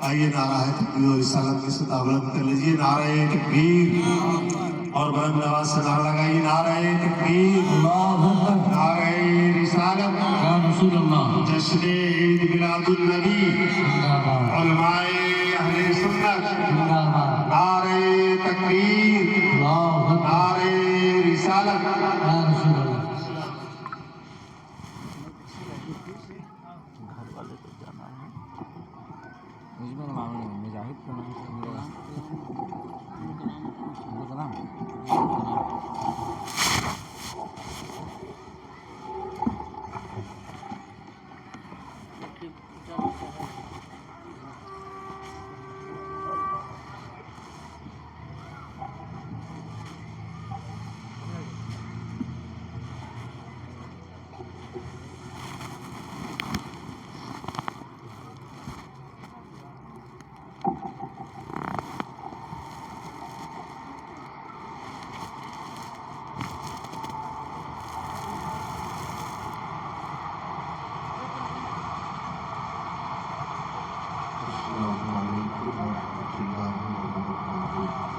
آئیے نعرہ تکبیر و رسالت کی صدا بلند کر لیجیے. نعرہ تکبیر اور بلند آواز سے نعرہ لگائیے. نعرہ تکبیر، نعرہ رسالت، یا رسول اللہ. جشن عید میلاد النبی، علماء اہل سنت، نعرہ تکبیر، نعرہ رسالت، یا رسول اللہ.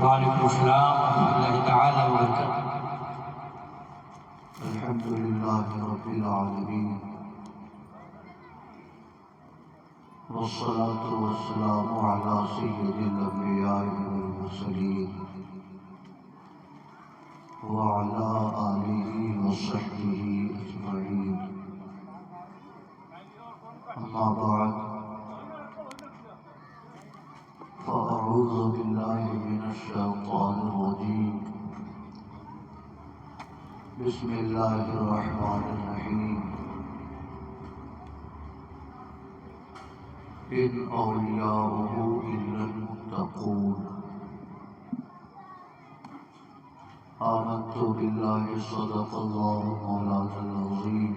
وعلیکم السلام ورحمۃ اللہ تعالی وبرکاتہ. الحمد للہ رب العالمین والصلاة والسلام علی سید الانبیاء والمرسلین وعلی آلہ وصحبہ اجمعین. اما بعد فأعوذ باللہ من الشیطان الرجیم. بسم اللہ الرحمن الرحیم. ان اولیاؤہ الا المتقون. آمنت باللہ صدق اللہ مولانا العظیم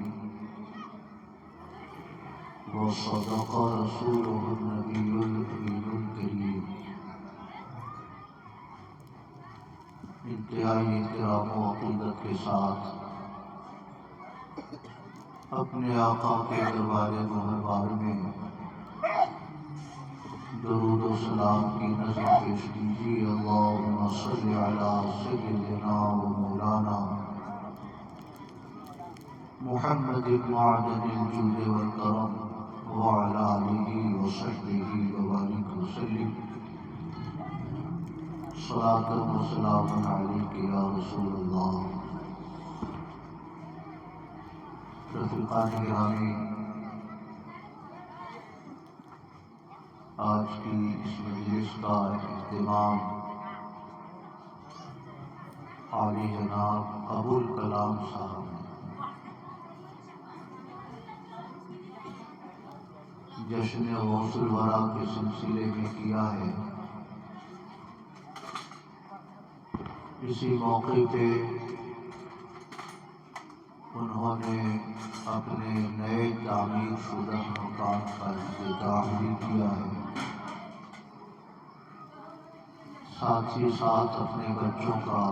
وصدق رسولہ النبی الامین الکریم. انتہائی احترام و عقیدت کے ساتھ اپنے آقا کے دربار محربار میں درود و سلام کی نظر پیش کیجیے. اللہم صل علی سیدنا و مولانا محمد معدن الجود والکرم وعلی آلہ وصحبہ وبارک وسلم. صلاۃ و سلام علیک یا رسول اللہ. رفیقان گرامی، آج کی اس مجلس کا اہتمام عالی جناب ابوالکلام صاحب نے جشن غوث الورا کے سلسلے میں کیا ہے. اسی موقع پہ انہوں نے اپنے نئے تعمیر شدہ مکان کا افتتاح بھی کیا ہے. ساتھ ہی ساتھ اپنے بچوں کا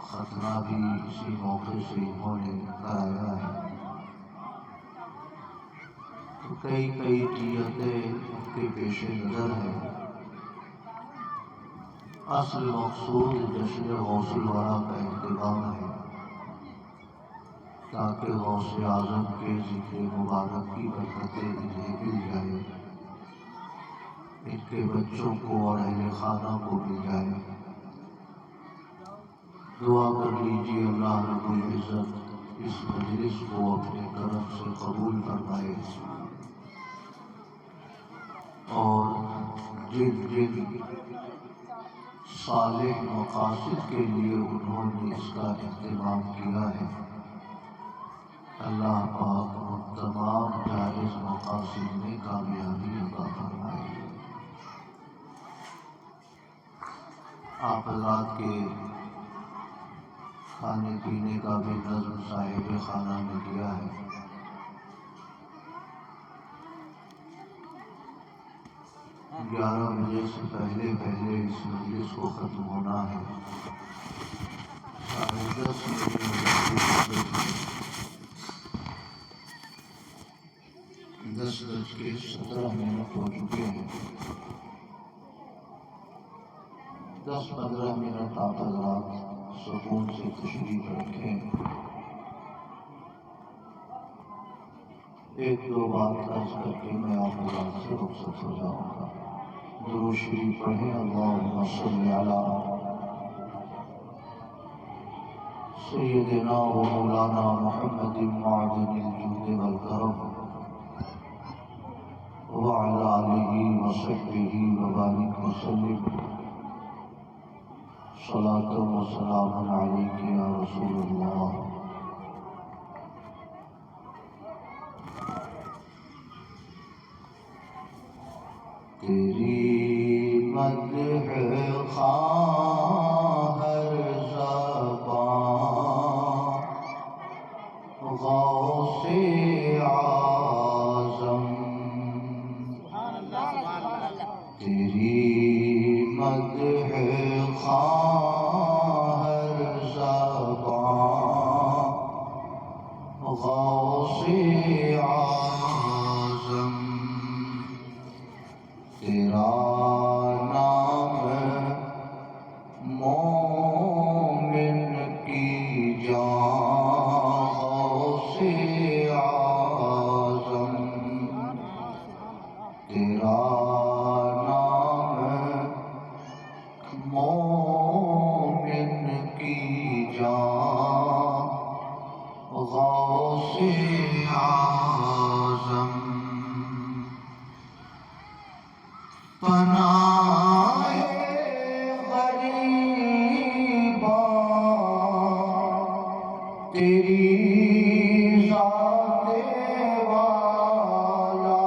ختنہ بھی اسی موقع سے انہوں نے کرایا ہے. تو کئی نیتیں ان کے پیش نظر ہیں. اصل مقصود جشن غوث الورا کا اہتمام ہے تاکہ غوث اعظم کے ذکر مبارک کی برکتیں انہیں مل جائے، ان کے بچوں کو اور اہل خانہ کو مل جائے. دعا کر لیجیے اللہ رب العزت اس مجلس کو اپنے کرم سے قبول فرمائے اور جن صالح مقاصد کے لیے انہوں نے اس کا اہتمام کیا ہے، اللہ پاک ان تمام جائز مقاصد میں کامیابی عطا فرمائے. آپ حضرات کے کھانے پینے کا بھی نظم صاحب خانہ نے دیا ہے. 11 بجے سے پہلے اس مجلس کو ختم ہونا ہے. 10:30 10:17 ہو چکے ہیں. 10-15 منٹ آپ حضرات سکون سے تشریف رکھیں. ایک دو بات عرض کر کے میں آپ حضرات سے رخصت ہو جاؤں گا. درود شریف پڑھیں. اللہم صلی علی سیدنا و مولانا محمد معدن الجود والکرم وعلی آلہ وصحبہ وبارک وسلم. صلاۃ و سلام علیک یا رسول اللہ. تیری مدح خواہ ہر زبان غوث اعظم. تیری مدح خواہ ہر زبان غوث اعظم. تیرا نام مومن کی جان غوث اعظم. تیرا نام مومن کی جان غوث اعظم. پناہ غریباں تیری ذات والا.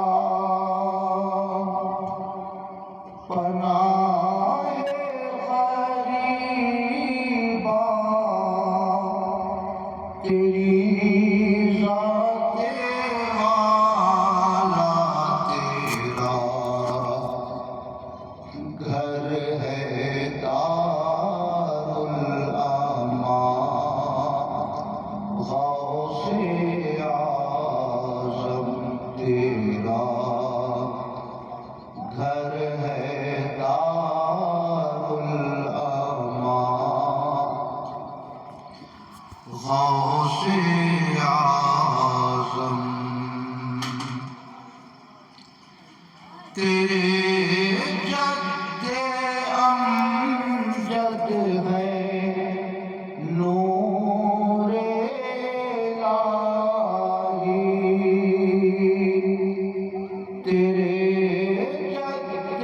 پناہ غریباں تیری ذات والا. تیرا گھر ہے دار الامان غوث اعظم. تیرا گھر ہے دار الامان غوث اعظم. تیرے جد امجد ہے نور الہی. تیرے جد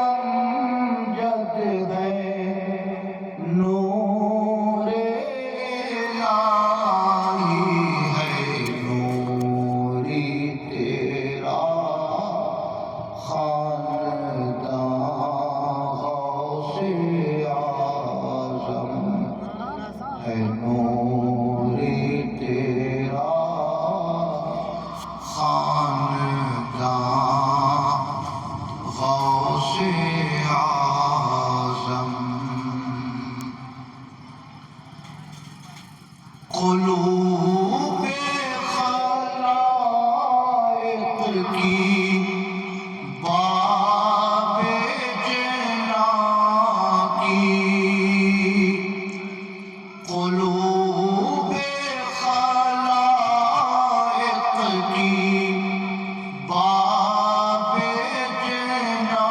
امجد ہے نور الہی. ہے نوری تیرا خاندان غوث اعظم. ہے نوری تیرا خاندان غوث اعظم. قلوب خلائق کی باب جنا کی. قلوب خلائق کی باب جنا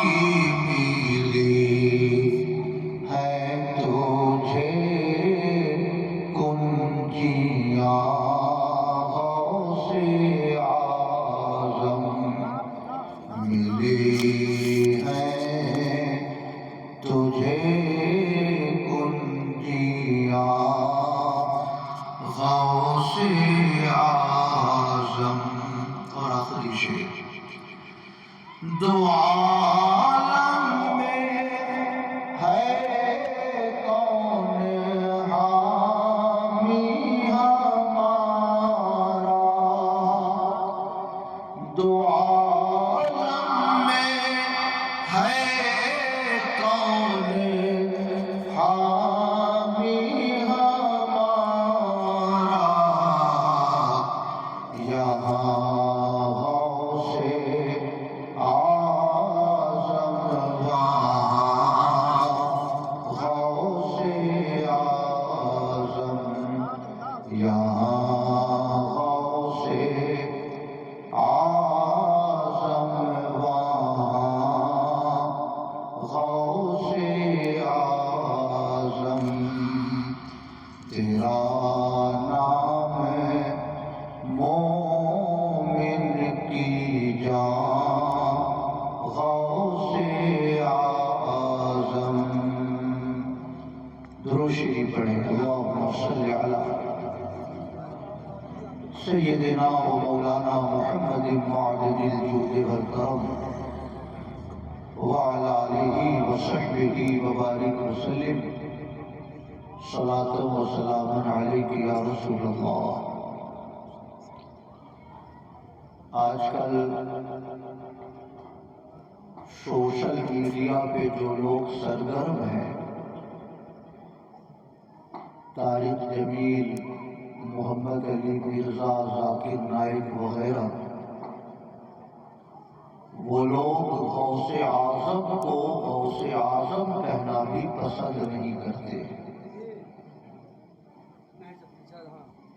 کی. ملی ہے تجھے کنجیاں غوث اعظم. ملی ہے تجھے کنجیاں غوث اعظم. اور آخری شعر. دو عالم میں ہے کون حامی ہمارا. دو عالم میں ہے کون حامی ہمارا. یہاں معدن الجود والکرم وعلى آلہ وصحبہ وبارک وسلم صلاۃ و سلام علیک یا رسول اللہ۔ آج کل سوشل میڈیا پہ جو لوگ سرگرم ہیں، طارق جمیل، محمد علی مرزا، ذاکر نائک وغیرہ، وہ لوگ غوث اعظم کو غوث اعظم کہنا بھی پسند نہیں کرتے۔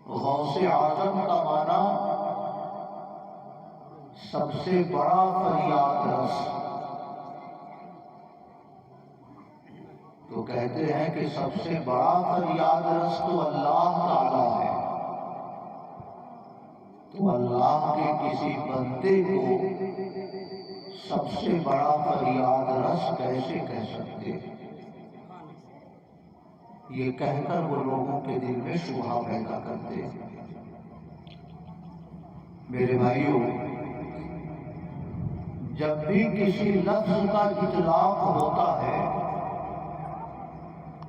غوث اعظم کا معنی سب سے بڑا فریاد رس، تو کہتے ہیں کہ سب سے بڑا فریاد رس تو اللہ تعالی ہے، تو اللہ کے کسی بندے کو سب سے بڑا فریاد رس کیسے کہہ سکتے؟ یہ کہہ کر وہ لوگوں کے دل میں شبہ پیدا کرتے ہیں۔ میرے بھائیوں، جب بھی کسی لفظ کا اطلاق ہوتا ہے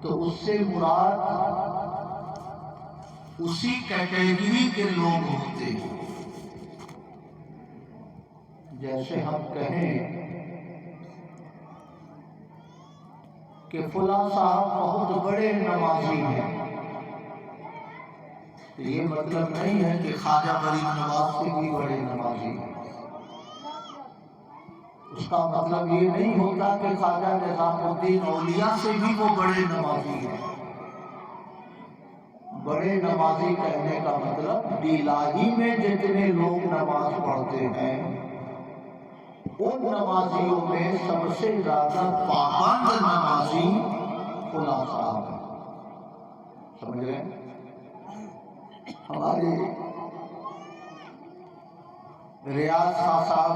تو اس سے مراد اسی کیٹیگری کے لوگ ہوتے ہیں۔ جیسے ہم کہیں کہ فلاں صاحب بہت بڑے نمازی ہیں، تو یہ مطلب نہیں ہے کہ خواجہ غریب نواز سے بھی بڑے نمازی ہیں۔ اس کا مطلب یہ نہیں ہوتا کہ خواجہ نظام الدین اولیاء سے بھی وہ بڑے نمازی ہیں۔ بڑے نمازی کہنے کا مطلب الہی میں جتنے لوگ نماز پڑھتے ہیں ان نمازیوں میں سب سے زیادہ پابند نمازی فلاں صاحب ہے۔ سمجھ رہے ہیں؟ ہمارے ریاض خان صاحب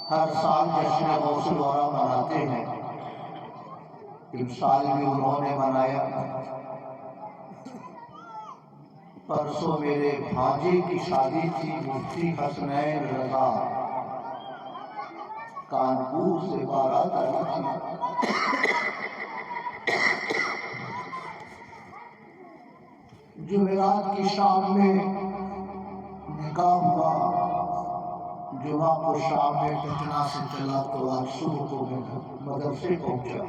ہر سال جشن غوث الورا مناتے ہیں، اس سال بھی انہوں نے منایا۔ پرسوں میرے بھانجے کی شادی تھی، مفتی حسنین رضا کانپور سے بارات آئی تھی۔ جمعرات کی شام میں نکاح ہوا، جمعہ کو شام میں پٹنہ سے چلا تو آج صبح کو میں مدرسے پہنچا۔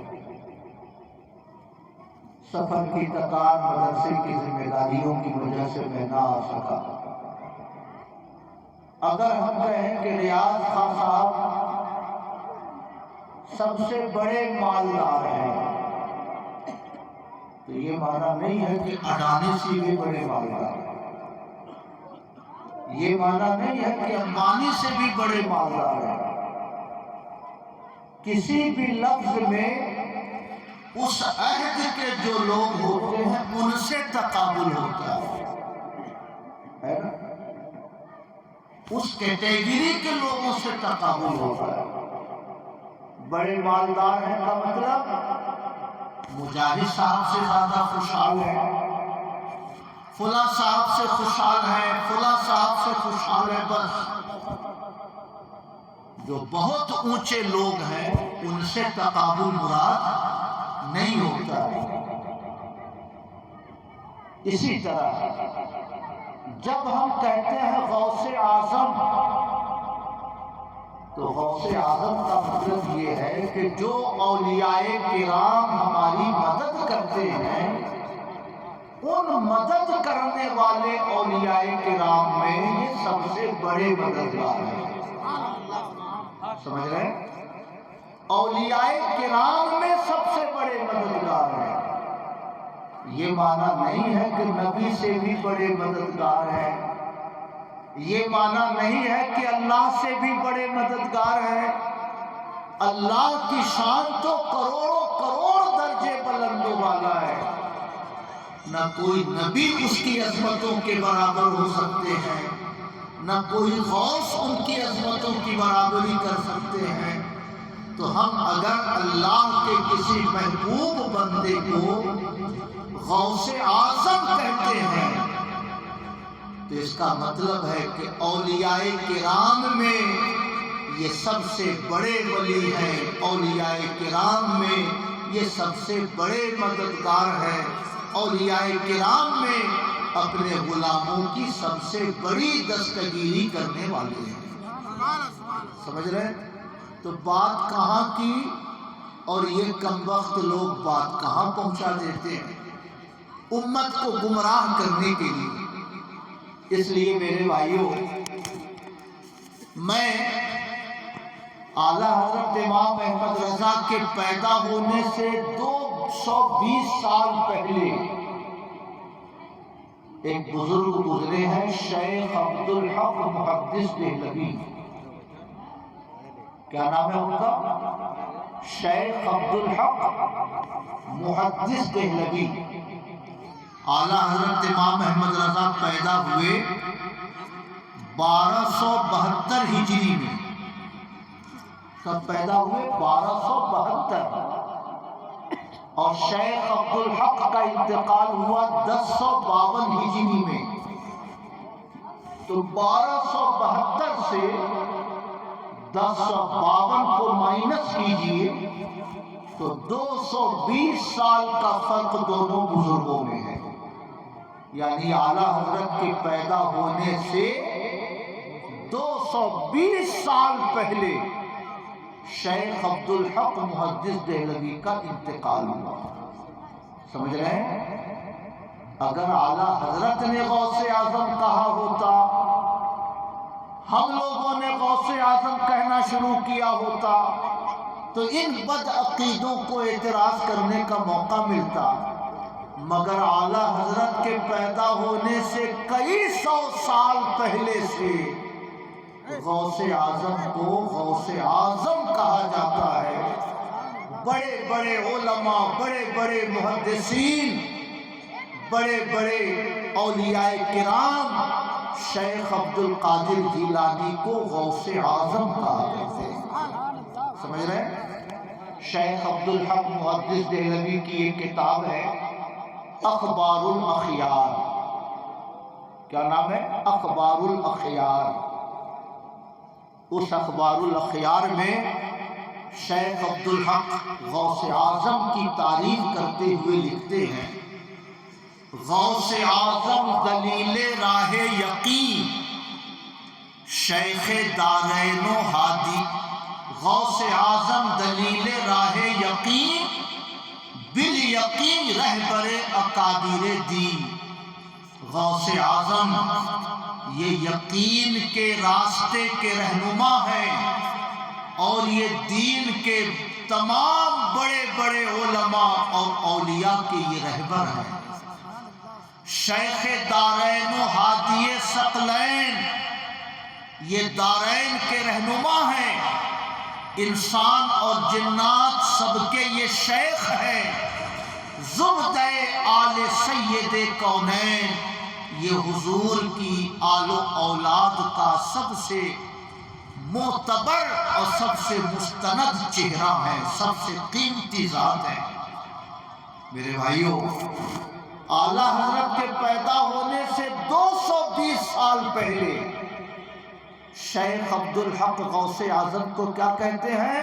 سفر کی تکرار مدرسے کی ذمہ داریوں کی وجہ سے میں نہ آ سکا۔ اگر ہم کہیں کہ ریاض خان صاحب سب سے بڑے مالدار ہیں تو یہ معنی نہیں ہے کہ اڈانی سے بھی بڑے مالدار ہیں، یہ معنی نہیں ہے کہ امبانی سے بھی بڑے مالدار ہیں۔ کسی بھی لفظ میں اس عہد کے جو لوگ ہوتے ہیں ان سے تقابل ہوتا ہے نا؟ اس کیٹیگری کے لوگوں سے تقابل ہوتا ہے۔ بڑے مالدار ہیں کا مطلب مجاہد صاحب سے زیادہ خوشحال ہیں، فلاں صاحب سے خوشحال ہیں، فلاں صاحب سے خوشحال ہیں، بس۔ جو بہت اونچے لوگ ہیں ان سے تقابل مراد نہیں ہوتا۔ اسی طرح جب ہم کہتے ہیں غوث اعظم تو غوث اعظم کا مطلب یہ ہے کہ جو اولیاء کرام ہماری مدد کرتے ہیں ان مدد کرنے والے اولیاء کرام میں یہ سب سے بڑے مددگار ہیں۔ سمجھ رہے ہیں؟ اولیاء کرام میں سب سے بڑے مددگار ہیں۔ یہ معنی نہیں ہے کہ نبی سے بھی بڑے مددگار ہیں، یہ معنی نہیں ہے کہ اللہ سے بھی بڑے مددگار ہیں۔ اللہ کی شان تو کروڑوں کروڑ درجے بلند والا ہے، نہ کوئی نبی اس کی عظمتوں کے برابر ہو سکتے ہیں، نہ کوئی غوث ان کی عظمتوں کی برابری کر سکتے ہیں۔ تو ہم اگر اللہ کے کسی محبوب بندے کو غوث اعظم کہتے ہیں تو اس کا مطلب ہے کہ اولیاء کرام میں یہ سب سے بڑے ولی ہیں، اولیاء کرام میں یہ سب سے بڑے مددگار ہیں، اولیاء کرام میں اپنے غلاموں کی سب سے بڑی دستگیری کرنے والے ہیں۔ سمجھ رہے ہیں؟ تو بات کہاں کی، اور یہ کم وقت لوگ بات کہاں پہنچا دیتے ہیں امت کو گمراہ کرنے کے لیے۔ اس لیے میرے بھائیوں، میں اعلیٰ حضرت امام احمد رضا کے پیدا ہونے سے 220 سال پہلے ایک بزرگ گزرے ہیں، شیخ عبدالحق محدث دہلوی۔ کیا نام ہے ان کا؟ شیخ عبدالحق محدث دہلوی۔ اعلیٰ حضرت امام احمد رضا پیدا ہوئے 1272 ہجری میں۔ کب پیدا ہوئے؟ 1272۔ اور شیخ عبدالحق کا انتقال ہوا 1052 ہجری میں۔ تو 1272 سے 1052 کو مائنس کیجئے تو 220 سال کا فرق دونوں بزرگوں میں ہے۔ یعنی اعلیٰ حضرت کے پیدا ہونے سے 220 سال پہلے شیخ عبدالحق محدث دہلوی کا انتقال ہوا۔ سمجھ رہے ہیں؟ اگر اعلیٰ حضرت نے غوث اعظم کہا ہوتا، ہم لوگوں نے غوث اعظم کہنا شروع کیا ہوتا، تو ان بد عقیدوں کو اعتراض کرنے کا موقع ملتا۔ مگر اعلیٰ حضرت کے پیدا ہونے سے کئی سو سال پہلے سے غوث اعظم کو غوث اعظم کہا جاتا ہے۔ بڑے بڑے علماء، بڑے بڑے محدثین، بڑے بڑے اولیاء کرام شیخ عبد القادر جیلانی کو غوث اعظم کہا کرتے ہیں۔ سمجھ رہے ہیں؟ شیخ عبدالحق محدث دہلوی کی ایک کتاب ہے اخبار الاخیار۔ کیا نام ہے؟ اخبار الاخیار۔ اس اخبار الاخیار میں شیخ عبدالحق غوث اعظم کی تعریف کرتے ہوئے لکھتے ہیں، غوث اعظم دلیل راہ یقین، شیخ دارین و ہادی۔ غوث اعظم دلیل راہ یقین، بالیقین رہبر اکابر دین۔ غوث اعظم یہ یقین کے راستے کے رہنما ہیں، اور یہ دین کے تمام بڑے بڑے علماء اور اولیاء کے یہ رہبر ہیں۔ شیخ دارین و ہادی ثقلین، یہ دارین کے رہنما ہیں، انسان اور جنات سب کے یہ شیخ ہیں۔ زبدہ آل سید کونین، یہ حضور کی آل و اولاد کا سب سے معتبر اور سب سے مستند چہرہ ہے، سب سے قیمتی ذات ہے۔ میرے بھائیوں، اعلیٰ حضرت کے پیدا ہونے سے 220 سال پہلے شیخ عبدالحق غوث اعظم کو کیا کہتے ہیں؟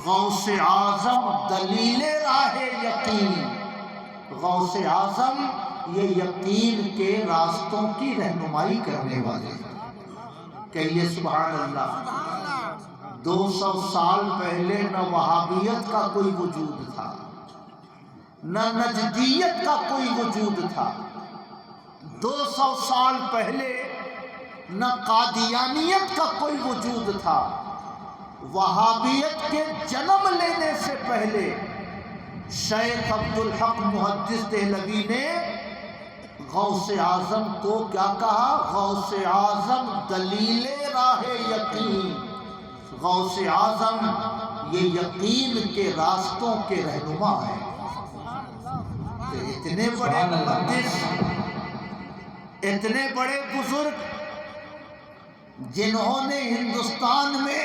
غوث اعظم دلیل راہ یقین۔ غوث اعظم یہ یقین کے راستوں کی رہنمائی کرنے والے ہیں۔ کہیے سبحان اللہ۔ 200 سال پہلے نہ وہابیت کا کوئی وجود تھا، نہ نجدیت کا کوئی وجود تھا۔ 200 سال پہلے نہ قادیانیت کا کوئی وجود تھا۔ وہابیت کے جنم لینے سے پہلے شیخ عبدالحق محدث دہلوی نے غوث اعظم کو کیا کہا؟ غوث اعظم دلیل راہ یقین۔ غوث اعظم یہ یقین کے راستوں کے رہنما ہیں۔ اتنے بڑے محدث، اتنے بڑے بزرگ، جنہوں نے ہندوستان میں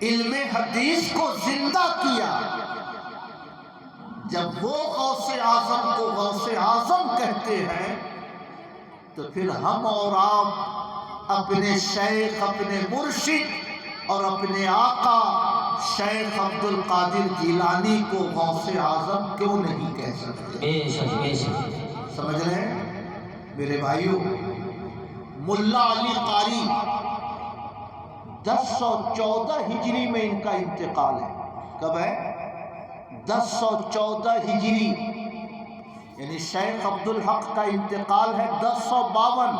علم حدیث کو زندہ کیا، جب وہ غوث اعظم کو غوث اعظم کہتے ہیں تو پھر ہم اور آپ اپنے شیخ، اپنے مرشد اور اپنے آقا شیخ عبد القادر جیلانی کو غوث اعظم کیوں نہیں کہہ سکتے؟ بے شک بے شک۔ سمجھ رہے ہیں میرے بھائیوں؟ ملا علی قاری 1014 ہجری میں ان کا انتقال ہے۔ کب ہے؟ 1014 ہجری، یعنی شیخ عبد الحق کا انتقال ہے 1052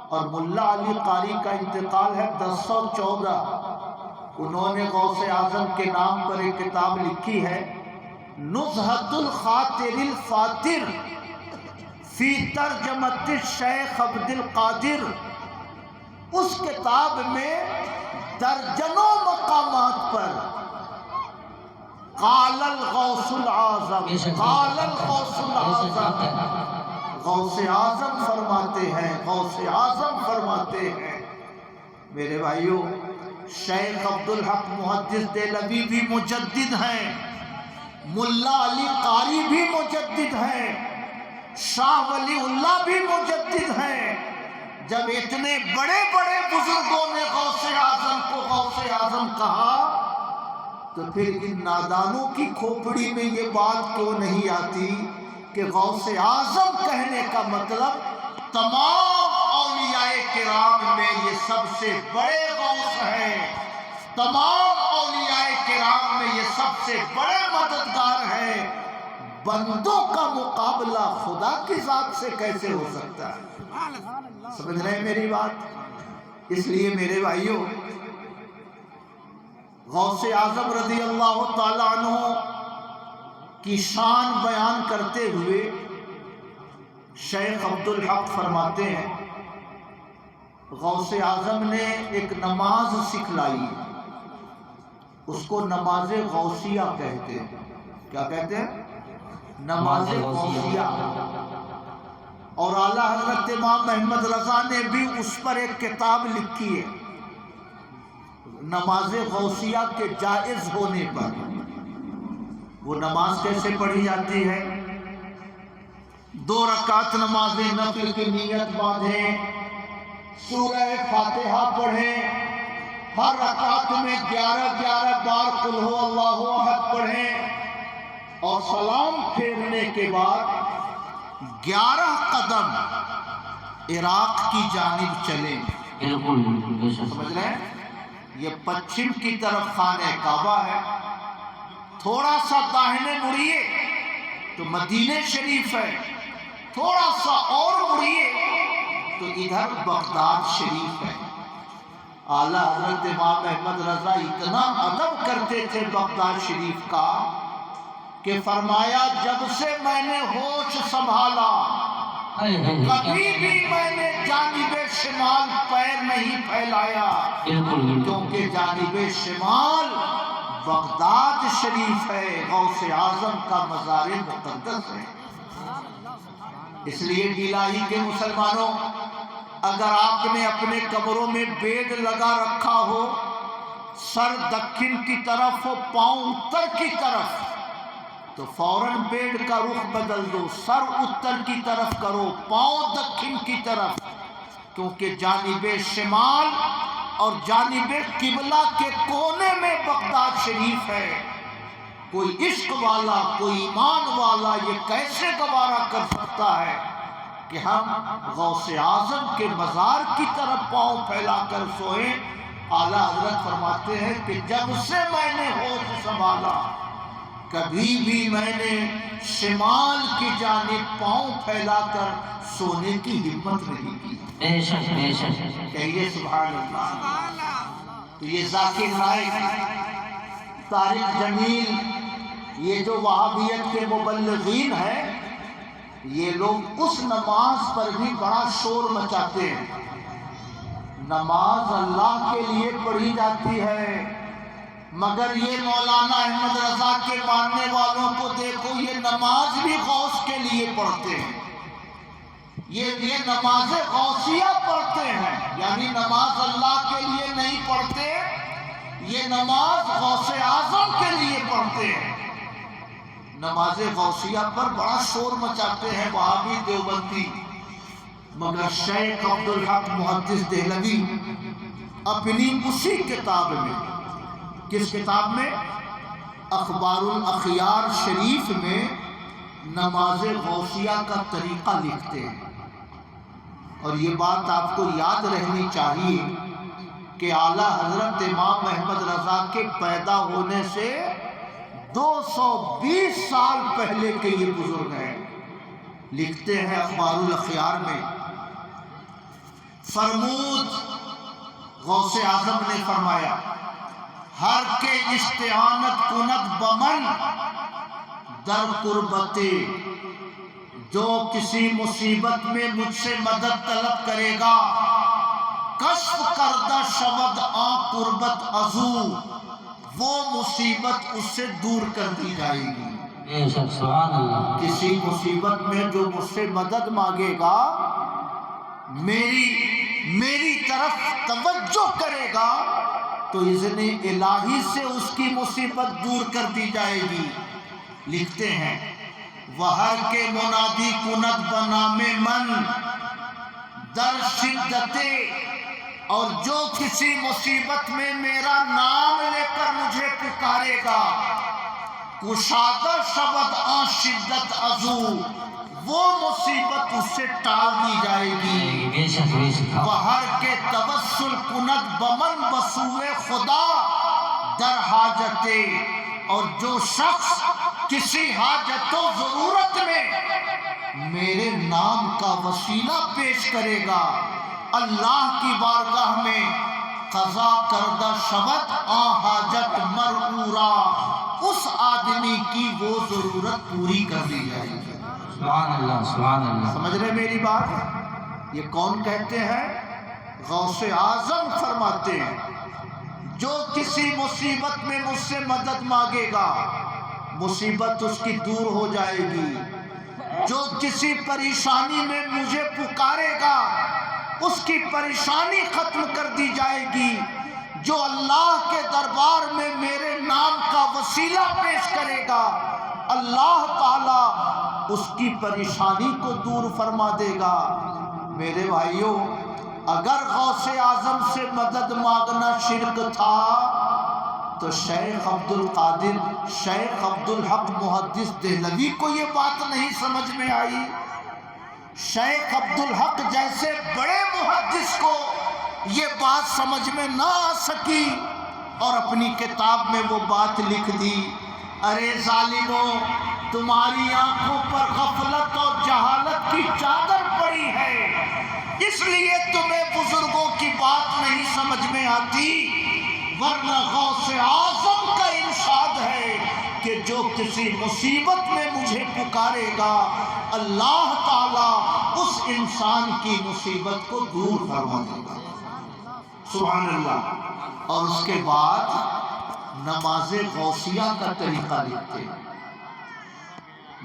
اور ملا علی قاری کا انتقال ہے 1014۔ انہوں نے غوث اعظم کے نام پر ایک کتاب لکھی ہے، نزہۃ الخاطر الفاتر فی ترجمۃ الشیخ عبد القادر۔ اس کتاب میں درجنوں مقامات پر قال الغوث العظم، قال الغوث العظم، غوث اعظم فرماتے ہیں، غوث اعظم فرماتے ہیں۔ میرے بھائیوں، شیخ عبد الحق محدث دہلوی بھی مجدد ہیں، ملا علی قاری بھی مجدد ہیں، شاہ ولی اللہ بھی مجدد ہیں۔ جب اتنے بڑے بڑے بزرگوں نے غوث اعظم کو غوث اعظم کہا تو پھر ان نادانوں کی کھوپڑی میں یہ بات کیوں نہیں آتی کہ غوث اعظم کہنے کا مطلب تمام اولیاء کرام میں یہ سب سے بڑے غوث ہیں، تمام اولیاء کرام میں یہ سب سے بڑے مددگار ہیں۔ بندوں کا مقابلہ خدا کی ذات سے کیسے ہو سکتا ہے؟ سمجھ رہے ہیں میری بات؟ اس لیے میرے بھائیوں، غوث اعظم رضی اللہ تعالیٰ عنہ کی شان بیان کرتے ہوئے شیخ عبد الحق فرماتے ہیں، غوث اعظم نے ایک نماز سکھلائی، اس کو نماز غوثیہ کہتے ہیں۔ کیا کہتے ہیں؟ نماز غوثیہ۔ اور اعلیٰ حضرت امام محمد رضا نے بھی اس پر ایک کتاب لکھی ہے، نماز غوثیہ کے جائز ہونے پر۔ وہ نماز کیسے پڑھی جاتی ہے؟ 2 رکعت نماز نفل کی نیت باندھیں، سورہ فاتحہ پڑھیں، ہر رکعت میں 11 بار قل ہو اللہ احد پڑھیں، اور سلام پھیرنے کے بعد 11 قدم عراق کی جانب چلیں۔ بالکل سمجھ رہے ہیں؟ یہ پچھم کی طرف خانہ کعبہ ہے، تھوڑا سا داہنے مڑیے تو مدینہ شریف ہے، تھوڑا سا اور مڑیے تو ادھر بغداد شریف ہے۔ اعلیٰ حضرت امام احمد رضا اتنا ادب کرتے تھے بغداد شریف کا کہ فرمایا، جب سے میں نے ہوش سنبھالا کبھی بھی میں نے جانب شمال پیر نہیں پھیلایا، کیونکہ جانب شمال بغداد شریف ہے، غوث اعظم کا مزار مقدس ہے۔ اس لیے ڈیلائی کے مسلمانوں، اگر آپ نے اپنے کمروں میں بیڈ لگا رکھا ہو، سر دکن کی طرف ہو، پاؤں اتر کی طرف، تو فوراً بیڈ کا رخ بدل دو، سر اتر کی طرف کرو، پاؤں دکن کی طرف، کیونکہ جانب شمال اور جانب قبلہ کے کونے میں بغداد شریف ہے۔ کوئی عشق والا، کوئی ایمان والا یہ کیسے گوارا کر سکتا ہے کہ ہم غوث اعظم کے مزار کی طرف پاؤں پھیلا کر سوئیں؟ اعلیٰ حضرت فرماتے ہیں کہ جب سے میں نے ہوش سنبھالا کبھی بھی میں نے شمال کی جانب پاؤں پھیلا کر سونے کی ہمت نہیں کی۔ بے شک بے شک۔ کہیے سبحان اللہ۔ تو یہ ذاکر نائک، طارق جمیل، یہ جو وہابیت کے مبلغین ہیں، یہ لوگ اس نماز پر بھی بڑا شور مچاتے ہیں۔ نماز اللہ کے لیے پڑھی جاتی ہے، مگر یہ مولانا احمد رضا کے ماننے والوں کو دیکھو، یہ نماز بھی غوث کے لیے پڑھتے ہیں، یہ نماز غوثیہ پڑھتے ہیں، یعنی نماز اللہ کے لیے نہیں پڑھتے، یہ نماز غوث اعظم کے لیے پڑھتے ہیں۔ نماز غوثیہ پر بڑا شور مچاتے ہیں وہابی دیوبندی، مگر شیخ عبدالحق محدث دہلوی اپنی اسی کتاب میں، کس کتاب میں؟ اخبار الاخیار شریف میں نماز غوثیہ کا طریقہ لکھتے ہیں۔ اور یہ بات آپ کو یاد رہنی چاہیے کہ اعلیٰ حضرت امام احمد رضا کے پیدا ہونے سے 220 سال پہلے کے یہ بزرگ ہیں۔ لکھتے ہیں اخبار الاخیار میں، فرمود غوث اعظم نے فرمایا، ہر کے استعانت کند بمن در قربتے، جو کسی مصیبت میں مجھ سے مدد طلب کرے گا، کشف کردہ شود آن قربت عزو، وہ مصیبت اس سے دور کر دی جائے گی۔ بے شک سبحان اللہ۔ کسی مصیبت میں جو مجھ سے مدد مانگے گا، میری طرف توجہ کرے گا، تو اذن الہی سے اس کی مصیبت دور کر دی جائے گی۔ لکھتے ہیں وہر کے منادی کند بنام من در شدتے، اور جو کسی مصیبت میں میرا نام لے کر مجھے پکارے گا، کشادہ شبد آن شدت عزو، وہ مصیبت اس سے ٹال دی جائے گی۔ بے شک بے شک۔ بہر کے توسل کند بمن بسوئے خدا در حاجتے، اور جو شخص کسی حاجت و ضرورت میں میرے نام کا وسیلہ پیش کرے گا، اللہ کی بارگاہ میں قضا کردہ شود آن حاجت مرعورا، اس آدمی کی وہ ضرورت پوری کر دی جائے گی۔ سبحان اللہ سبحان اللہ۔ سمجھ رہے میری بات؟ یہ کون کہتے ہیں؟ غوث اعظم فرماتے ہیں، جو کسی مصیبت میں مجھ سے مدد مانگے گا، مصیبت اس کی دور ہو جائے گی۔ جو کسی پریشانی میں مجھے پکارے گا، اس کی پریشانی ختم کر دی جائے گی۔ جو اللہ کے دربار میں میرے نام کا وسیلہ پیش کرے گا، اللہ تعالیٰ اس کی پریشانی کو دور فرما دے گا۔ میرے بھائیوں، اگر غوث اعظم سے مدد مانگنا شرک تھا تو شیخ عبدالحق محدث دہلوی کو یہ بات نہیں سمجھ میں آئی؟ شیخ عبدالحق جیسے بڑے محدث کو یہ بات سمجھ میں نہ آ سکی اور اپنی کتاب میں وہ بات لکھ دی، ارے ظالموں، تمہاری آنکھوں پر غفلت اور جہالت کی چادر پڑی ہے، اس لیے تمہیں بزرگوں کی بات نہیں سمجھ میں آتی، ورنہ غوث اعظم کا ارشاد ہے کہ جو کسی مصیبت میں مجھے پکارے گا، اللہ تعالیٰ اس انسان کی مصیبت کو دور فرما دے گا۔ سبحان اللہ۔ اور اس کے بعد نماز غوثیہ کا طریقہ لکھتے ہیں۔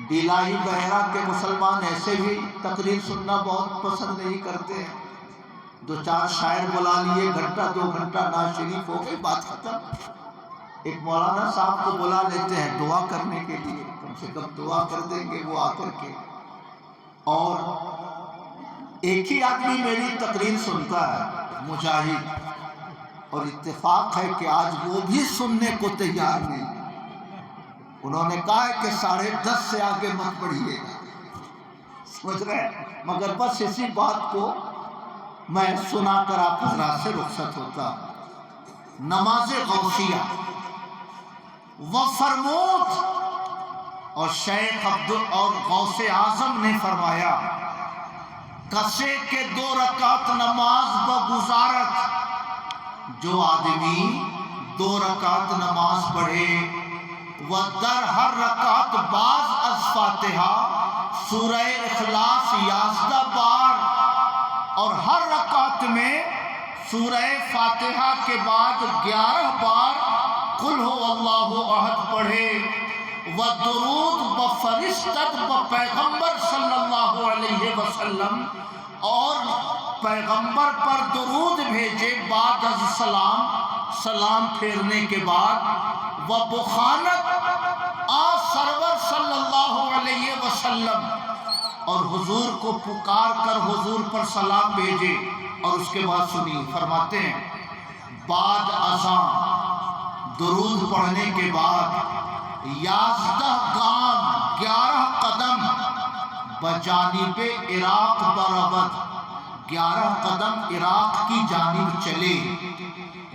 ڈیلائی بحیرہ کے مسلمان ایسے بھی تقریر سننا بہت پسند نہیں کرتے ہیں، دو چار شاعر بلا لیے، گھنٹہ دو گھنٹہ نعت شریف ہو گئی، بات ختم۔ ایک مولانا صاحب کو بلا لیتے ہیں دعا کرنے کے لیے، کم سے کم دعا کر دیں گے وہ آ کر کے، اور ایک ہی آدمی میری تقریر سنتا ہے، مجاہد، اور اتفاق ہے کہ آج وہ بھی سننے کو تیار نہیں۔ انہوں نے کہا ہے کہ 10:30 سے آگے مت پڑھیے گا، سمجھ رہے ہیں؟ مگر بس اسی بات کو میں سنا کر آپ حضرات سے رخصت ہوتا۔ نماز غوثیہ و فرمود، اور شیخ اور غوث اعظم نے فرمایا، کسے کے 2 رکعت نماز بگزارت، جو آدمی 2 رکعت نماز پڑھے، و در ہر رکعت بعض از فاتحہ سورہ اخلاص 11 بار، اور ہر رکعت میں سورہ فاتحہ کے بعد 11 بار قل ہو اللہ احد پڑھے، و درود بفرشتت پیغمبر صلی اللہ علیہ وسلم، اور پیغمبر پر درود بھیجے بعد از سلام پھیرنے کے بعد، و بخانت سرور صلی اللہ علیہ وسلم، اور حضور کو پکار کر حضور پر سلام بھیجے، اور اس کے بعد سنی فرماتے ہیں بعد ازاں درود پڑھنے کے بعد 11 گام 11 قدم بجانب عراق برود، 11 قدم عراق کی جانب چلے،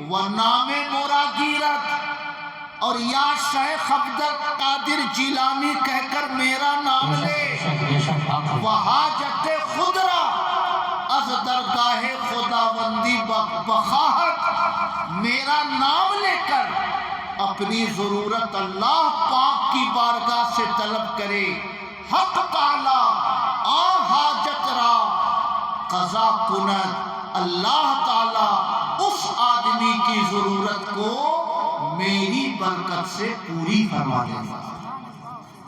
ونام مراگیرت، اور یا شیخ عبد القادر جیلانی کہہ کر میرا نام لے، وحاجت خدرہ از درگاہ خداوندی بخواہت، میرا نام لے کر اپنی ضرورت اللہ پاک کی بارگاہ سے طلب کرے، حق تعالی آ حاجت را قضا کند، اللہ تعالی اس آدمی کی ضرورت کو میری برکت سے پوری فرما دے گا۔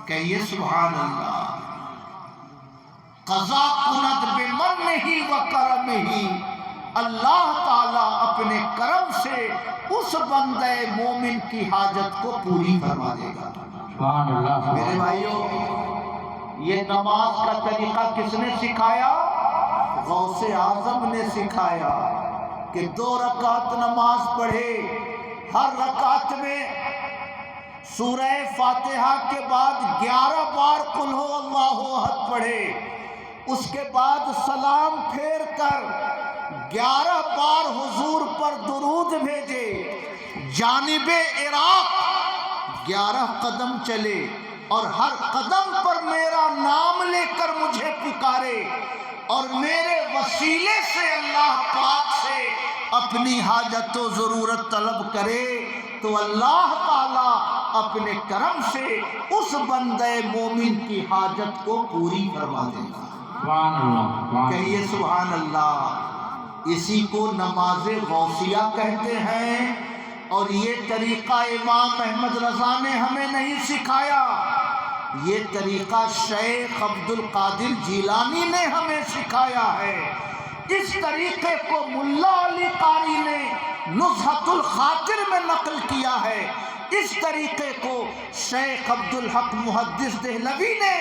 کہیے سبحان اللہ۔ قضا کند بمنہ و کرمہ، اللہ تعالیٰ اپنے کرم سے اس بندے مومن کی حاجت کو پوری فرما دے گا۔ سبحان اللہ۔ میرے بھائیوں، یہ نماز کا طریقہ کس نے سکھایا؟ غوث اعظم نے سکھایا کہ 2 رکعت نماز پڑھے، ہر رکعت میں سورہ فاتحہ کے بعد 11 بار قل ہو اللہ احد پڑھے، اس کے بعد سلام پھیر کر 11 بار حضور پر درود بھیجے، جانب عراق 11 قدم چلے، اور ہر قدم پر میرا نام لے کر مجھے پکارے، اور میرے وسیلے سے اللہ پاک سے اپنی حاجت و ضرورت طلب کرے، تو اللہ تعالیٰ اپنے کرم سے اس بندے مومن کی حاجت کو پوری فرما دے گا۔ سبحان اللہ۔ کہیے سبحان اللہ۔ اسی کو نماز غوثیہ کہتے ہیں، اور یہ طریقہ امام احمد رضا نے ہمیں نہیں سکھایا، یہ طریقہ شیخ عبد القادر جیلانی نے ہمیں سکھایا ہے۔ اس طریقے کو ملا علی قاری نے نزہۃ الخاطر میں نقل کیا ہے، اس طریقے کو شیخ عبد الحق محدث دہلوی نے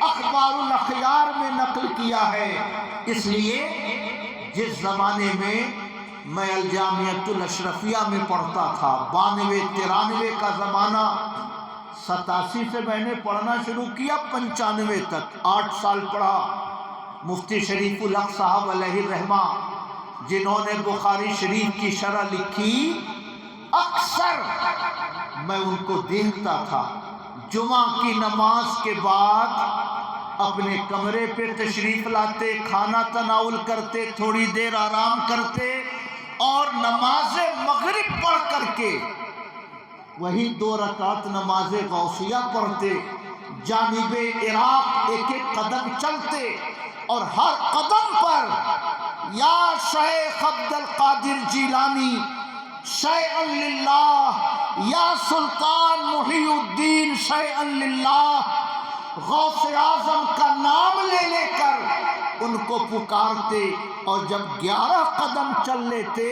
اخبار الاخیار میں نقل کیا ہے۔ اس لیے جس زمانے میں الجامعۃ الاشرفیہ میں پڑھتا تھا، 92-93 کا زمانہ، 87 سے میں نے پڑھنا شروع کیا 95 تک 8 سال پڑھا۔ مفتی شریف الحق صاحب علیہ الرحمہ جنہوں نے بخاری شریف کی شرح لکھی، اکثر میں ان کو دیکھتا تھا جمعہ کی نماز کے بعد اپنے کمرے پہ تشریف لاتے، کھانا تناول کرتے، تھوڑی دیر آرام کرتے، اور نماز مغرب پڑھ کر کے وہی 2 رکعت نماز غوثیہ پڑھتے، جانب عراق ایک ایک قدم چلتے، اور ہر قدم پر یا شیخ عبد القادر جیلانی شیئا للہ، یا سلطان محی الدین شیئا للہ، غوث اعظم کا نام لے لے کر ان کو پکارتے، اور جب 11 قدم چل لیتے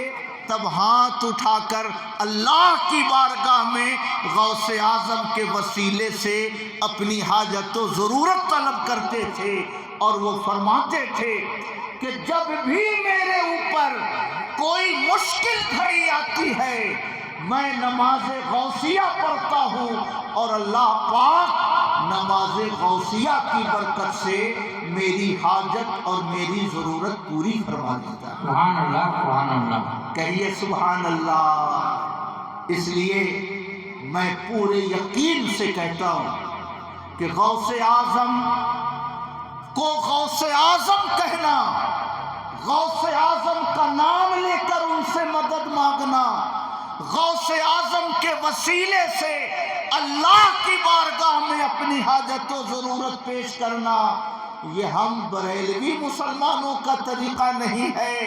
تب ہاتھ اٹھا کر اللہ کی بارگاہ میں غوث اعظم کے وسیلے سے اپنی حاجت و ضرورت طلب کرتے تھے، اور وہ فرماتے تھے کہ جب بھی میرے اوپر کوئی مشکل کھڑی آتی ہے میں نماز غوثیہ پڑھتا ہوں، اور اللہ پاک نماز غوثیہ کی برکت سے میری حاجت اور میری ضرورت پوری فرما دیتا ہے۔ سبحان اللہ، سبحان اللہ۔ کہیے سبحان اللہ۔ اس لیے میں پورے یقین سے کہتا ہوں کہ غوث اعظم کو غوث اعظم کہنا، غوث اعظم کا نام لے کر ان سے مدد مانگنا، غوث اعظم کے وسیلے سے اللہ کی بارگاہ میں اپنی حاجت و ضرورت پیش کرنا، یہ ہم بریلوی مسلمانوں کا طریقہ نہیں ہے۔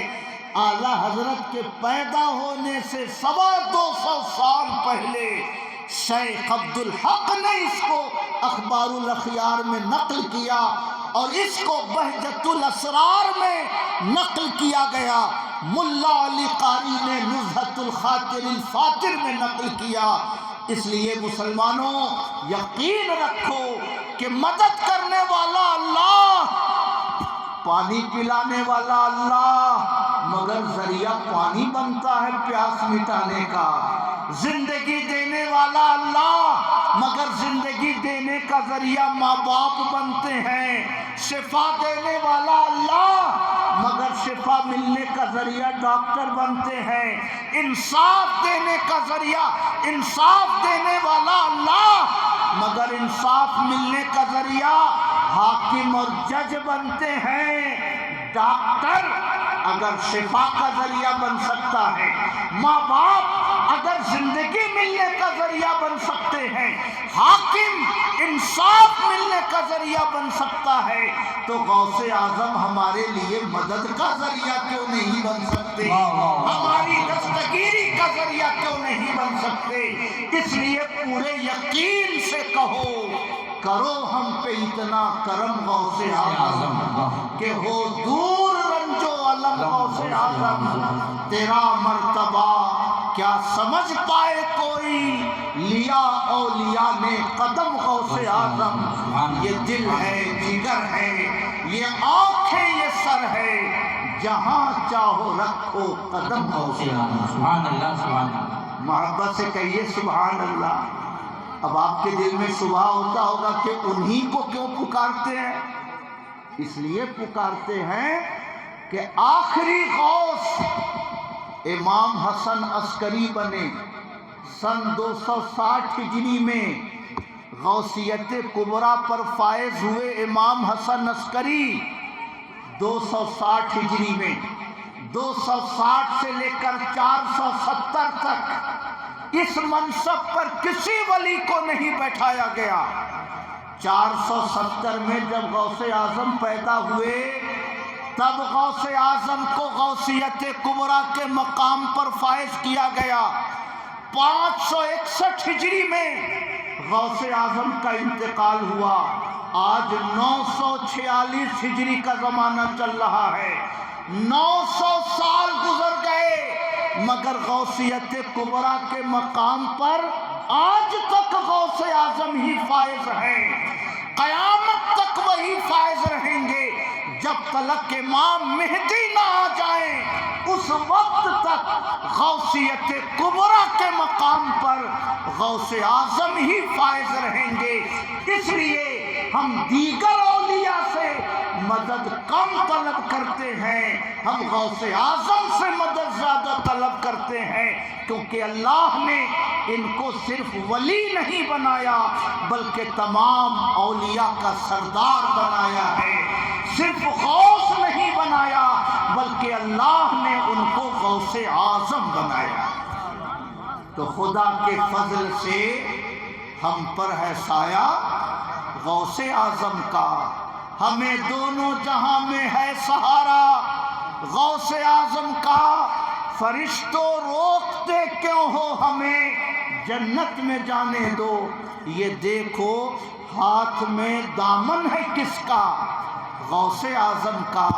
اعلیٰ حضرت کے پیدا ہونے سے 225 سال پہلے شیخ عبد الحق نے اس کو اخبار الاخیار میں نقل کیا، اور اس کو بہجت الاسرار میں نقل کیا گیا، ملا علی قاری نے نزہۃ الخاطر الفاتر میں نقل کیا۔ اس لیے مسلمانوں یقین رکھو کہ مدد کرنے والا اللہ پانی پلانے والا اللہ مگر ذریعہ پانی بنتا ہے پیاس مٹانے کا، زندگی دینے والا اللہ مگر زندگی دینے کا ذریعہ ماں باپ بنتے ہیں، شفا دینے والا اللہ مگر شفا ملنے کا ذریعہ ڈاکٹر بنتے ہیں، انصاف دینے کا ذریعہ انصاف دینے والا اللہ مگر انصاف ملنے کا ذریعہ حاکم اور جج بنتے ہیں، ڈاکٹر اگر شفا کا ذریعہ بن سکتا ہے، ماں باپ اگر زندگی ملنے کا ذریعہ بن سکتے ہیں، حاکم انصاف ملنے کا ذریعہ بن سکتا ہے، تو غوث اعظم ہمارے لیے مدد کا ذریعہ کیوں نہیں بن سکتے؟ ہماری دستگیری کا ذریعہ کیوں نہیں بن سکتے؟ اس لیے پورے یقین سے کہو، کرو ہم پہ اتنا کرم غوث اعظم کہ ہو دور رنج و الم غوث اعظم، تیرا مرتبہ کیا سمجھ پائے کوئی، لیا اولیاء نے قدم غوث اعظم، یہ دل ہے جگر ہے یہ آنکھیں یہ سر ہے، جہاں چاہو رکھو قدم غوث اعظم۔ سبحان اللہ سبحان اللہ۔ محبت سے کہیے سبحان اللہ۔ اب آپ کے دل میں شبہ ہوتا ہوگا کہ انہی کو کیوں پکارتے ہیں؟ اس لیے پکارتے ہیں کہ آخری غوث امام حسن عسکری بنے، سن 260 ہجری میں غوثیت کبریٰ پر فائز ہوئے امام حسن عسکری 260 ہجری میں، 260 سے لے کر 470 تک اس منصب پر کسی ولی کو نہیں بیٹھایا گیا۔ 470 میں جب غوث اعظم پیدا ہوئے تب غوث اعظم کو غوثیت کبریٰ کے مقام پر فائز کیا گیا۔ 561 ہجری میں غوث اعظم کا انتقال ہوا۔ آج 946 ہجری کا زمانہ چل رہا ہے، 900 سال گزر گئے مگر غوثیت کبریٰ کے مقام پر آج تک غوث اعظم ہی فائز ہیں، قیامت تک وہی فائز رہیں گے، جب تلک امام مہدی نہ آ جائیں اس وقت تک غوثیت کبریٰ کے مقام پر غوث اعظم ہی فائز رہیں گے۔ اس لیے ہم دیگر اولیاء سے مدد کم طلب کرتے ہیں، ہم غوث اعظم سے مدد زیادہ طلب کرتے ہیں، کیونکہ اللہ نے ان کو صرف ولی نہیں بنایا بلکہ تمام اولیاء کا سردار بنایا ہے، صرف غوث نہیں بنایا بلکہ اللہ نے ان کو غوث اعظم بنایا۔ تو خدا کے فضل سے ہم پر ہے سایہ غوث اعظم کا، ہمیں دونوں جہاں میں ہے سہارا غوث اعظم کا، فرشتوں روکتے کیوں ہو ہمیں جنت میں جانے دو، یہ دیکھو ہاتھ میں دامن ہے کس کا، غوث اعظم کا۔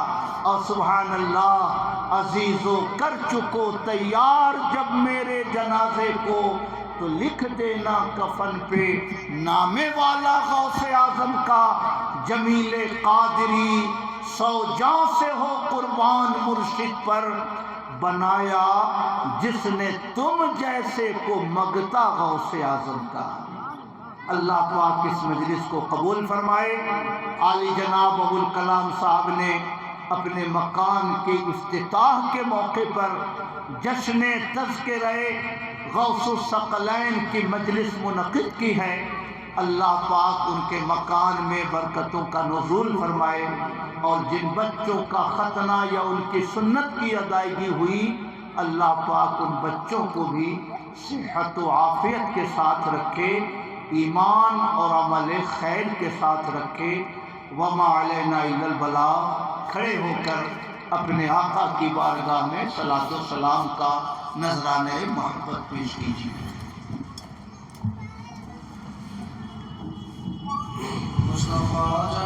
اور سبحان اللہ، عزیزو کر چکو تیار جب میرے جنازے کو، تو لکھ دینا کفن پہ نام والا غوث اعظم کا، جمیل قادری 100 جاں سے ہو قربان مرشد پر، بنایا جس نے تم جیسے کو مگتا غوث اعظم کا۔ اللہ پاک اس مجلس کو قبول فرمائے۔ عالی جناب ابوالکلام صاحب نے اپنے مکان کے افتتاح کے موقع پر جشن تذکرہ غوث الثقلین کی مجلس منعقد کی ہے۔ اللہ پاک ان کے مکان میں برکتوں کا نزول فرمائے، اور جن بچوں کا ختنہ یا ان کی سنت کی ادائیگی ہوئی، اللہ پاک ان بچوں کو بھی صحت و عافیت کے ساتھ رکھے، ایمان اور عمل خیر کے ساتھ رکھے۔ وما علینا الا البلاغ۔ کھڑے ہو کر اپنے آقا کی بارگاہ میں صلاۃ و سلام کا نذرانہ محبت پیش کیجیے۔ مصطفیٰ